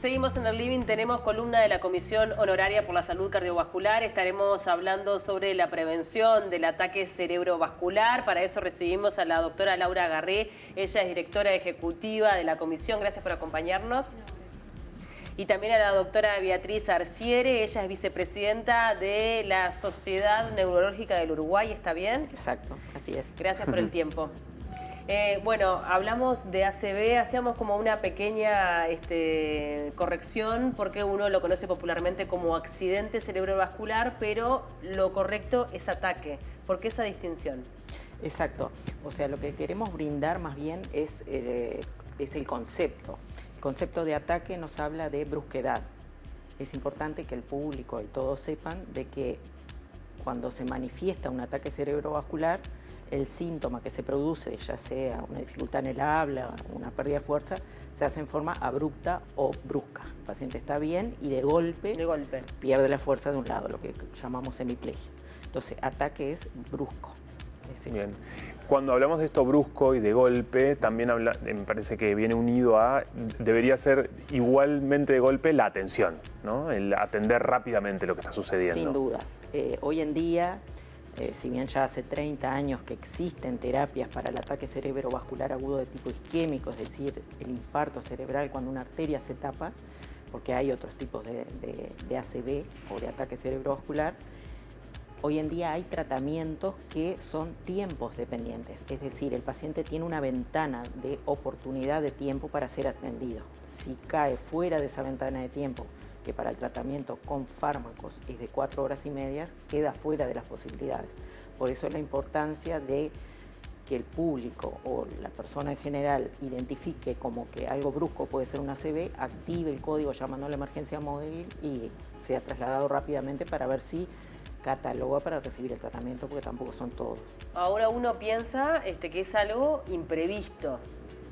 Seguimos en el living, tenemos columna de la Comisión Honoraria por la Salud Cardiovascular. Estaremos hablando sobre la prevención del ataque cerebrovascular. Para eso recibimos a la doctora Laura Garré. Ella es directora ejecutiva de la comisión. Gracias por acompañarnos. Y también a la doctora Beatriz Arciere. Ella es vicepresidenta de la Sociedad Neurológica del Uruguay. ¿Está bien? Exacto, así es. Gracias por el tiempo. Bueno, hablamos de ACV, hacíamos como una pequeña corrección porque uno lo conoce popularmente como accidente cerebrovascular, pero lo correcto es ataque. ¿Por qué esa distinción? Exacto, o sea, lo que queremos brindar más bien es el concepto. El concepto de ataque nos habla de brusquedad. Es importante que el público y todos sepan de que cuando se manifiesta un ataque cerebrovascular, el síntoma que se produce, ya sea una dificultad en el habla, una pérdida de fuerza, se hace en forma abrupta o brusca. El paciente está bien y de golpe pierde la fuerza de un lado, lo que llamamos hemiplegia. Entonces, ataque es brusco. Es eso. Bien. Cuando hablamos de esto brusco y de golpe, también me parece que viene unido a, debería ser igualmente de golpe la atención, ¿no? El atender rápidamente lo que está sucediendo. Sin duda. Hoy en día, si bien ya hace 30 años que existen terapias para el ataque cerebrovascular agudo de tipo isquémico, es decir, el infarto cerebral cuando una arteria se tapa, porque hay otros tipos de ACV o de ataque cerebrovascular, hoy en día hay tratamientos que son tiempos dependientes, es decir, el paciente tiene una ventana de oportunidad de tiempo para ser atendido. Si cae fuera de esa ventana de tiempo, que para el tratamiento con fármacos es de 4 horas y media, queda fuera de las posibilidades. Por eso la importancia de que el público o la persona en general identifique como que algo brusco puede ser un ACV, active el código llamando a la emergencia móvil y sea trasladado rápidamente para ver si cataloga para recibir el tratamiento, porque tampoco son todos. Ahora uno piensa que es algo imprevisto.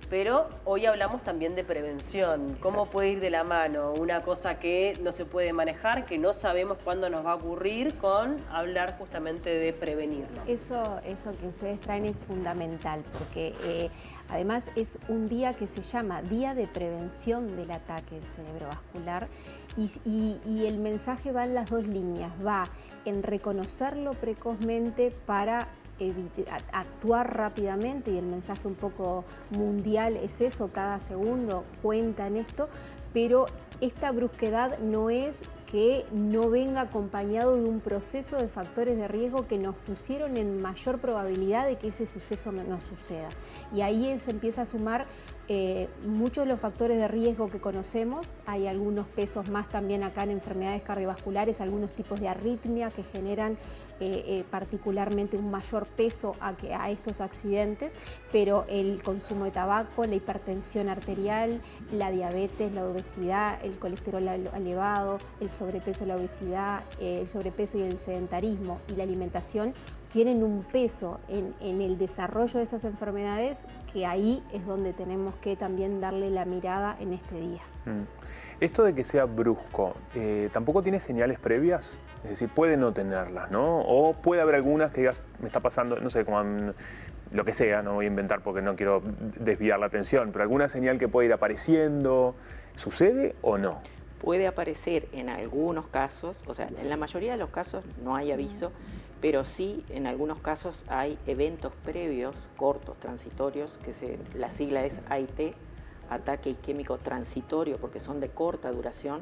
Pero hoy hablamos también de prevención. ¿Cómo puede ir de la mano una cosa que no se puede manejar, que no sabemos cuándo nos va a ocurrir, con hablar justamente de prevenirlo? Eso que ustedes traen es fundamental, porque además es un día que se llama Día de Prevención del Ataque Cerebrovascular y el mensaje va en las dos líneas. Va en reconocerlo precozmente para actuar rápidamente, y el mensaje un poco mundial es eso, cada segundo cuenta en esto, pero esta brusquedad no es que no venga acompañado de un proceso de factores de riesgo que nos pusieron en mayor probabilidad de que ese suceso no suceda. Y ahí se empieza a sumar muchos de los factores de riesgo que conocemos. Hay algunos pesos más también acá en enfermedades cardiovasculares, algunos tipos de arritmia que generan particularmente un mayor peso a estos accidentes, pero el consumo de tabaco, la hipertensión arterial, la diabetes, la obesidad, el colesterol elevado, el sobrepeso, la obesidad, el sobrepeso y el sedentarismo y la alimentación tienen un peso en el desarrollo de estas enfermedades, que ahí es donde tenemos que también darle la mirada en este día. Esto de que sea brusco, ¿tampoco tiene señales previas? Es decir, puede no tenerlas, ¿no? O puede haber algunas que digas, me está pasando, no sé, como lo que sea, no voy a inventar porque no quiero desviar la atención, pero alguna señal que puede ir apareciendo, ¿sucede o no? Puede aparecer en algunos casos, o sea, en la mayoría de los casos no hay aviso, pero sí en algunos casos hay eventos previos, cortos, transitorios, que la sigla es AIT, ataque isquémico transitorio, porque son de corta duración,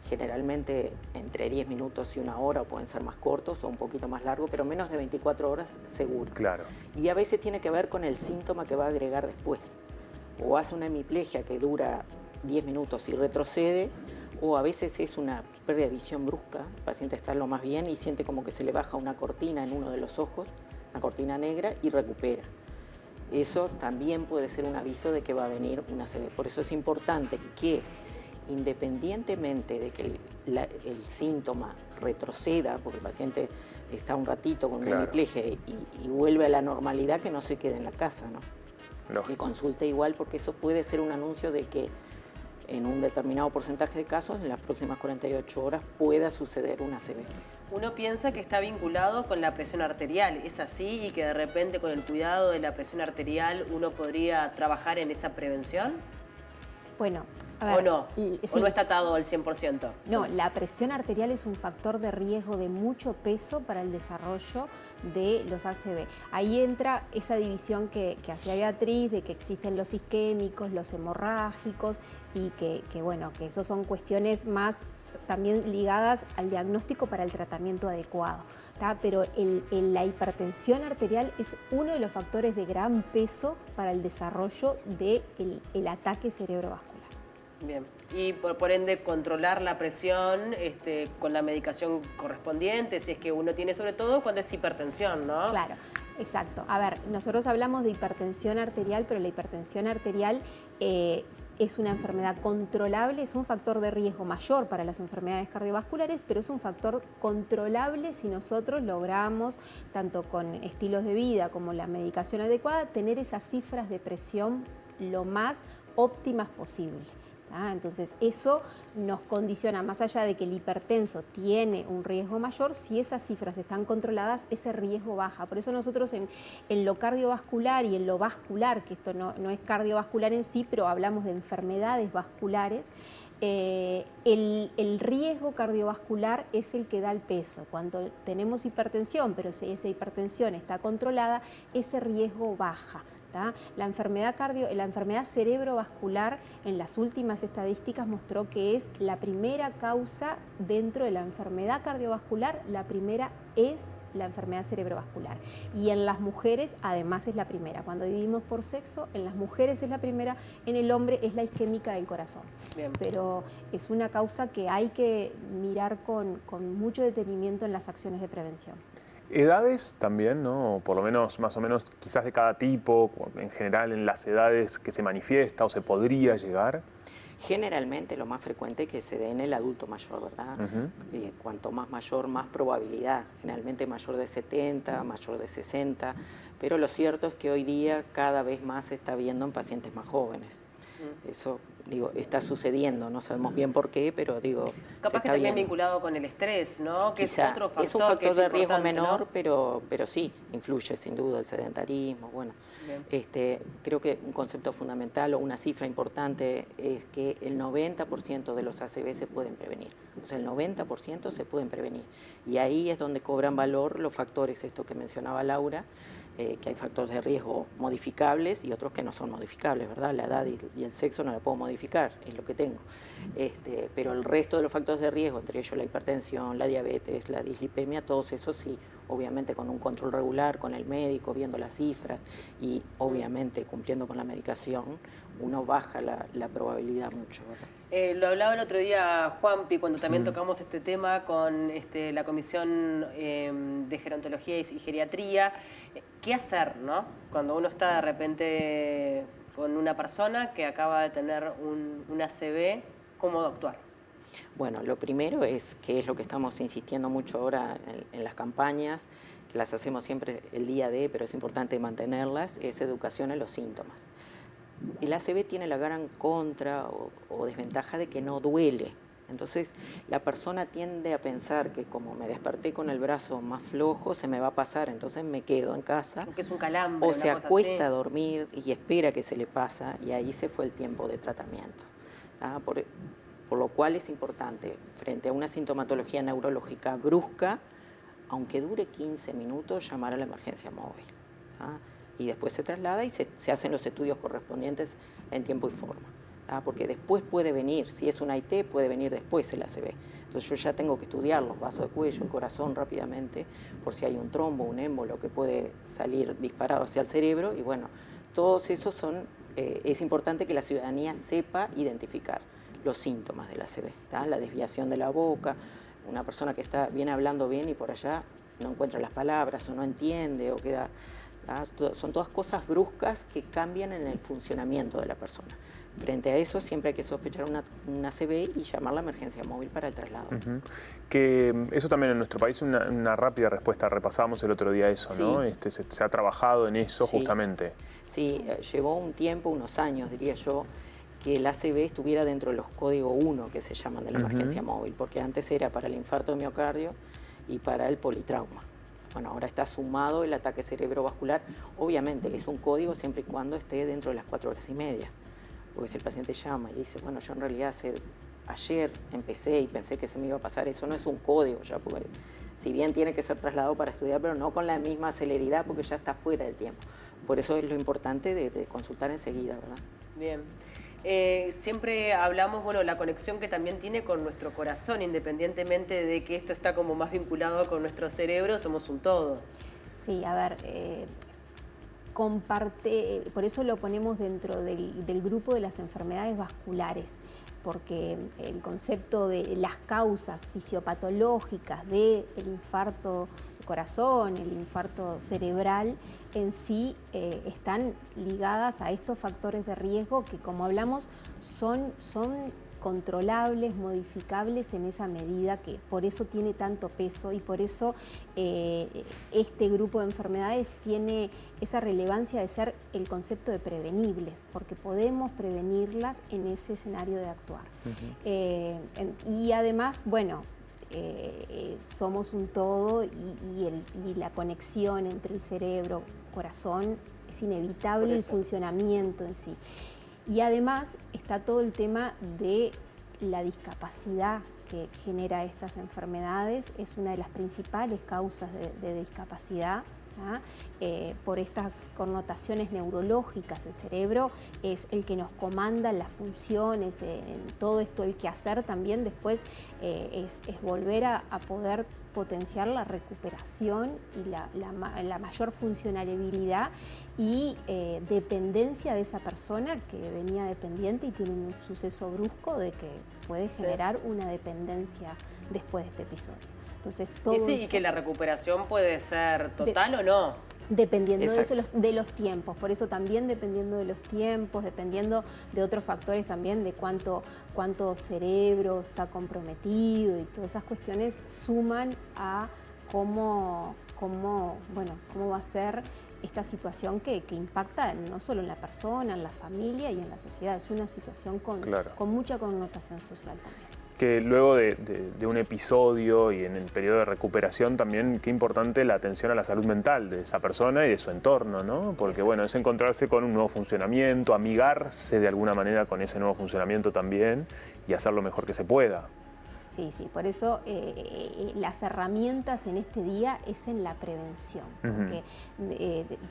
generalmente entre 10 minutos y 1 hora, o pueden ser más cortos o un poquito más largos, pero menos de 24 horas seguro. Claro. Y a veces tiene que ver con el síntoma que va a agregar después. O hace una hemiplegia que dura 10 minutos y retrocede, o a veces es una pérdida de visión brusca. El paciente está lo más bien y siente como que se le baja una cortina en uno de los ojos, una cortina negra, y recupera. Eso también puede ser un aviso de que va a venir una ACV. Por eso es importante que, independientemente de que el síntoma retroceda, porque el paciente está un ratito con una hemiplegia y vuelve a la normalidad, que no se quede en la casa, ¿no? Lógico. Que consulte igual, porque eso puede ser un anuncio de que en un determinado porcentaje de casos, en las próximas 48 horas, pueda suceder una ACV. Uno piensa que está vinculado con la presión arterial, ¿es así? Y que de repente con el cuidado de la presión arterial uno podría trabajar en esa prevención. Bueno, A ver, ¿O no? sí. ¿O no está atado al 100%? No, la presión arterial es un factor de riesgo de mucho peso para el desarrollo de los ACV. Ahí entra esa división que hacía Beatriz, de que existen los isquémicos, los hemorrágicos, y bueno, que eso son cuestiones más también ligadas al diagnóstico para el tratamiento adecuado, ¿tá? Pero la hipertensión arterial es uno de los factores de gran peso para el desarrollo del ataque cerebrovascular. Bien, y por ende controlar la presión con la medicación correspondiente, si es que uno tiene, sobre todo cuando es hipertensión, ¿no? Claro, exacto. A ver, nosotros hablamos de hipertensión arterial, pero la hipertensión arterial es una enfermedad controlable, es un factor de riesgo mayor para las enfermedades cardiovasculares, pero es un factor controlable si nosotros logramos, tanto con estilos de vida como la medicación adecuada, tener esas cifras de presión lo más óptimas posible. Entonces eso nos condiciona, más allá de que el hipertenso tiene un riesgo mayor, si esas cifras están controladas, ese riesgo baja. Por eso nosotros en lo cardiovascular y en lo vascular, que esto no es cardiovascular en sí, pero hablamos de enfermedades vasculares, el riesgo cardiovascular es el que da el peso. Cuando tenemos hipertensión, pero si esa hipertensión está controlada, ese riesgo baja. La enfermedad cerebrovascular en las últimas estadísticas mostró que es la primera causa dentro de la enfermedad cardiovascular, la primera es la enfermedad cerebrovascular. Y en las mujeres además es la primera. Cuando dividimos por sexo, en las mujeres es la primera, en el hombre es la isquémica del corazón. Bien. Pero es una causa que hay que mirar con mucho detenimiento en las acciones de prevención. Edades también, ¿no? Por lo menos, más o menos, quizás de cada tipo, en general en las edades que se manifiesta o se podría llegar. Generalmente lo más frecuente es que se dé en el adulto mayor, ¿verdad? Cuanto más mayor, más probabilidad. Generalmente mayor de 70, mayor de 60, pero lo cierto es que hoy día cada vez más se está viendo en pacientes más jóvenes. Eso, digo, está sucediendo, no sabemos bien por qué, pero digo, capaz que también vinculado con el estrés, ¿no? Que quizá, es otro factor. Es un factor de riesgo menor, ¿no? pero sí, influye sin duda el sedentarismo. Bueno, creo que un concepto fundamental o una cifra importante es que el 90% de los ACV se pueden prevenir. O sea, el 90% se pueden prevenir. Y ahí es donde cobran valor los factores, esto que mencionaba Laura, que hay factores de riesgo modificables y otros que no son modificables, ¿verdad? La edad y el sexo no la puedo modificar, es lo que tengo. Pero el resto de los factores de riesgo, entre ellos la hipertensión, la diabetes, la dislipemia, todos esos sí, obviamente con un control regular, con el médico, viendo las cifras y obviamente cumpliendo con la medicación, uno baja la probabilidad mucho, ¿verdad? Lo hablaba el otro día Juanpi, cuando también tocamos este tema con la Comisión de Gerontología y Geriatría. ¿Qué hacer, no? Cuando uno está de repente con una persona que acaba de tener un ACV, ¿cómo actuar? Bueno, lo primero es, que es lo que estamos insistiendo mucho ahora en las campañas, que las hacemos siempre el día de, pero es importante mantenerlas, es educación en los síntomas. El ACV tiene la gran contra o desventaja de que no duele. Entonces, la persona tiende a pensar que como me desperté con el brazo más flojo, se me va a pasar, entonces me quedo en casa. Porque es un calambre, o se acuesta a dormir y espera que se le pasa, y ahí se fue el tiempo de tratamiento. Por lo cual es importante, frente a una sintomatología neurológica brusca, aunque dure 15 minutos, llamar a la emergencia móvil. Y después se traslada y se hacen los estudios correspondientes en tiempo y forma. Porque después puede venir, si es una IT, puede venir después el ACV. Entonces yo ya tengo que estudiar los vasos de cuello, el corazón rápidamente, por si hay un trombo, un émbolo que puede salir disparado hacia el cerebro. Y bueno, todos esos son, es importante que la ciudadanía sepa identificar los síntomas del ACV. La desviación de la boca, una persona que viene hablando bien y por allá no encuentra las palabras o no entiende o queda... Son todas cosas bruscas que cambian en el funcionamiento de la persona. Frente a eso siempre hay que sospechar una ACV y llamar a la emergencia móvil para el traslado. Que eso también en nuestro país, una rápida respuesta, repasábamos el otro día eso, sí. ¿No? Se ha trabajado en eso, sí. Justamente. Sí, llevó un tiempo, unos años diría yo, que el ACV estuviera dentro de los códigos 1 que se llaman de la emergencia móvil, porque antes era para el infarto de miocardio y para el politrauma. Bueno, ahora está sumado el ataque cerebrovascular. Obviamente es un código siempre y cuando esté dentro de las 4 horas y media. Porque si el paciente llama y dice, bueno, yo en realidad ayer empecé y pensé que se me iba a pasar, eso no es un código ya, porque si bien tiene que ser trasladado para estudiar, pero no con la misma celeridad porque ya está fuera del tiempo. Por eso es lo importante de consultar enseguida, ¿verdad? Bien. Siempre hablamos, bueno, la conexión que también tiene con nuestro corazón, independientemente de que esto está como más vinculado con nuestro cerebro, somos un todo. Sí, a ver, por eso lo ponemos dentro del grupo de las enfermedades vasculares, porque el concepto de las causas fisiopatológicas del infarto del corazón, el infarto cerebral, en sí están ligadas a estos factores de riesgo que, como hablamos, son controlables, modificables en esa medida, que por eso tiene tanto peso y por eso este grupo de enfermedades tiene esa relevancia de ser el concepto de prevenibles, porque podemos prevenirlas en ese escenario de actuar. Y además, bueno, somos un todo y la conexión entre el cerebro, corazón, es inevitable el funcionamiento en sí. Y además está todo el tema de la discapacidad que genera estas enfermedades, es una de las principales causas de discapacidad. Por estas connotaciones neurológicas, el cerebro es el que nos comanda las funciones, en todo esto el quehacer también después es volver a poder potenciar la recuperación y la mayor funcionalidad y dependencia de esa persona que venía dependiente y tiene un suceso brusco de que puede generar una dependencia después de este episodio. Entonces, todo y que la recuperación puede ser total o no. Dependiendo de los tiempos, por eso también dependiendo de los tiempos, dependiendo de otros factores también, de cuánto cerebro está comprometido y todas esas cuestiones suman a cómo va a ser esta situación que impacta no solo en la persona, en la familia y en la sociedad. Es una situación con mucha connotación social también. Que luego de un episodio y en el periodo de recuperación también, qué importante la atención a la salud mental de esa persona y de su entorno, ¿no? Porque bueno, es encontrarse con un nuevo funcionamiento, amigarse de alguna manera con ese nuevo funcionamiento también y hacer lo mejor que se pueda. Sí, por eso las herramientas en este día es en la prevención, porque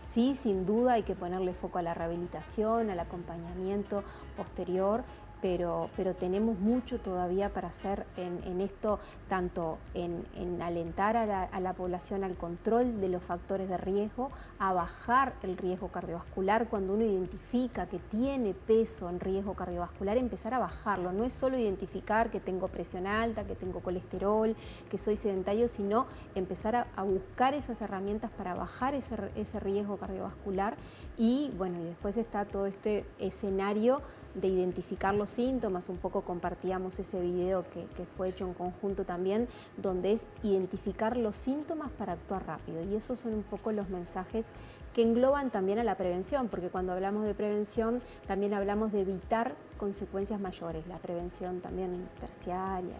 sí, sin duda hay que ponerle foco a la rehabilitación, al acompañamiento posterior, pero tenemos mucho todavía para hacer en esto, tanto en alentar a la población al control de los factores de riesgo, a bajar el riesgo cardiovascular. Cuando uno identifica que tiene peso en riesgo cardiovascular, empezar a bajarlo. No es solo identificar que tengo presión alta, que tengo colesterol, que soy sedentario, sino empezar a buscar esas herramientas para bajar ese riesgo cardiovascular. Y bueno, y después está todo este escenario de identificar los síntomas. Un poco compartíamos ese video que fue hecho en conjunto también, donde es identificar los síntomas para actuar rápido. Y esos son un poco los mensajes que engloban también a la prevención, porque cuando hablamos de prevención también hablamos de evitar consecuencias mayores, la prevención también terciaria.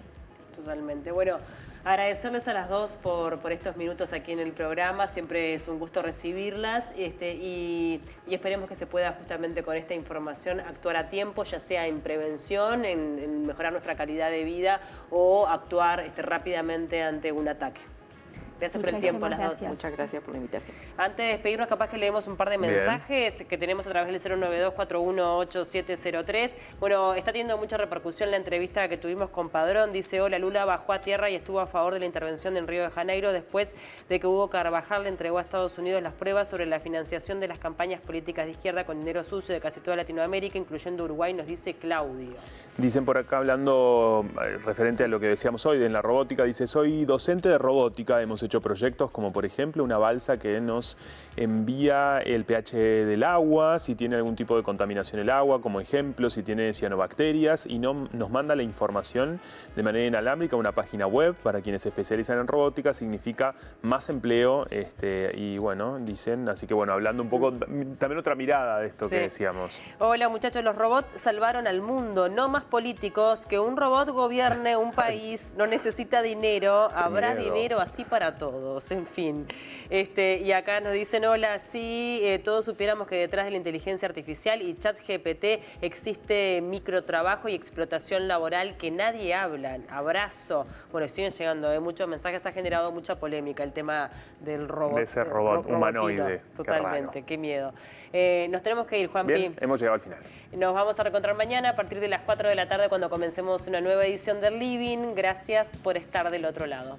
Totalmente. Bueno, agradecerles a las dos por estos minutos aquí en el programa. Siempre es un gusto recibirlas y esperemos que se pueda justamente con esta información actuar a tiempo, ya sea en prevención, en mejorar nuestra calidad de vida o actuar rápidamente ante un ataque. Gracias por el tiempo a las dos. Muchas gracias por la invitación. Antes de despedirnos, capaz que leemos un par de mensajes que tenemos a través del 092-418703. Bueno, está teniendo mucha repercusión la entrevista que tuvimos con Padrón. Dice, hola, Lula bajó a tierra y estuvo a favor de la intervención en Río de Janeiro después de que Hugo Carvajal le entregó a Estados Unidos las pruebas sobre la financiación de las campañas políticas de izquierda con dinero sucio de casi toda Latinoamérica, incluyendo Uruguay, nos dice Claudio. Dicen por acá, hablando referente a lo que decíamos hoy, en la robótica, dice, soy docente de robótica, hemos hecho proyectos como por ejemplo una balsa que nos envía el pH del agua, si tiene algún tipo de contaminación el agua, como ejemplo, si tiene cianobacterias, y nos manda la información de manera inalámbrica a una página web. Para quienes se especializan en robótica significa más empleo y bueno, dicen, así que bueno, hablando un poco, también otra mirada de esto que decíamos. Hola muchachos, los robots salvaron al mundo, no más políticos, que un robot gobierne un país no necesita dinero, habrá dinero así para para todos, en fin. Y acá nos dicen, hola, sí, todos supiéramos que detrás de la inteligencia artificial y ChatGPT existe microtrabajo y explotación laboral que nadie habla. Abrazo. Bueno, siguen llegando muchos mensajes, ha generado mucha polémica el tema del robot. De ese robot humanoide. Totalmente, qué miedo. Nos tenemos que ir, Juanpi. Bien, hemos llegado al final. Nos vamos a reencontrar mañana a partir de las 4 de la tarde cuando comencemos una nueva edición del Living. Gracias por estar del otro lado.